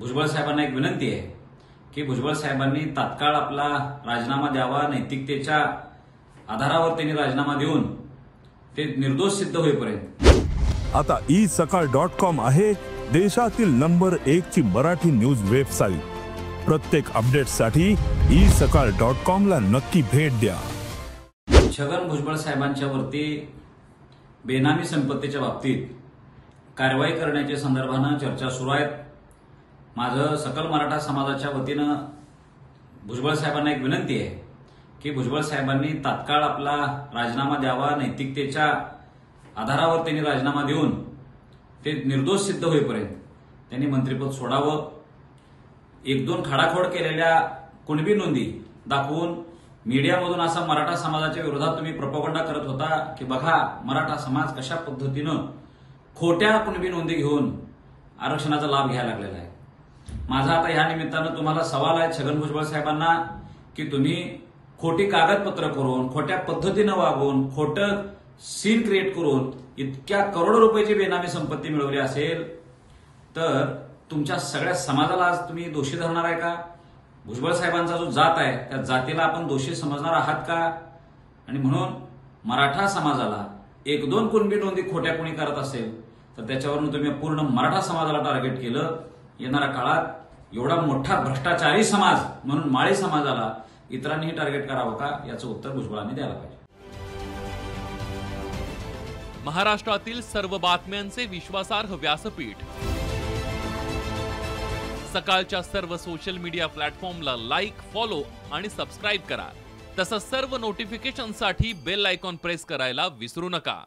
भुजबळ साहेबांना एक विनंती आहे की भुजबळ साहेबांनी तात्काळ आपला राजीनामा द्यावा। नैतिकतेच्या आधारावर त्यांनी राजीनामा देऊन ते निर्दोष सिद्ध होईपर्यंत। आता isakal.com आहे देशातील नंबर 1 ची मराठी न्यूज वेबसाईट। प्रत्येक अपडेटसाठी isakal.com ला नक्की भेट द्या। छगन भुजबळ साहेबांच्या वरती बेनामी संपत्तीच्या बाबतीत कारवाई करण्याच्या संदर्भाने चर्चा सुरू आहेत। माझं सकल मराठा समाजाच्या वतीनं भुजबळ साहेबांना एक विनंती आहे की भुजबळ साहेबांनी तात्काळ आपला राजीनामा द्यावा। नैतिकतेच्या आधारावर त्यांनी राजीनामा देऊन ते निर्दोष सिद्ध होईपर्यंत त्यांनी मंत्रिपद सोडावं। एक दोन खाडाखोड केलेल्या कुणबी नोंदी दाखवून मीडियामधून असा मराठा समाजाच्या विरोधात तुम्ही प्रोपगंडा करत होता की बघा मराठा समाज कशा पद्धतीनं खोट्या कुणबी नोंदी घेऊन आरक्षणाचा लाभ घ्यायला लागलेला आहे। माझा आता या निमित्तानं तुम्हाला सवाल आहे छगन भुजबळ साहेबांना की तुम्ही खोटी कागदपत्र करून खोट्या पद्धतीनं वागून खोटं सीन क्रिएट करून इतक्या करोडो रुपयाची बेनामी संपत्ती मिळवली असेल तर तुमच्या सगळ्या समाजाला आज तुम्ही दोषी धरणार आहे का? भुजबळ साहेबांचा जो जात आहे त्या जातीला आपण दोषी समजणार आहात का? आणि म्हणून मराठा समाजाला एक दोन कुणबी नोंदी खोट्या कोणी करत असेल तर त्याच्यावरून तुम्ही पूर्ण मराठा समाजाला टार्गेट केलं। येणाऱ्या काळात एवढा मोठा भ्रष्टाचारी समाज म्हणून माळी समाजाला इतरांनीही टार्गेट करावं का याचं उत्तर भुजबळांनी द्यायला पाहिजे। महाराष्ट्रातील सर्व बातम्यांचे विश्वासार्ह व्यासपीठ सकाळच्या सर्व सोशल मीडिया प्लॅटफॉर्मला लाईक, फॉलो आणि सबस्क्राईब करा। तसंच सर्व नोटिफिकेशनसाठी बेल आयकॉन प्रेस करायला विसरू नका।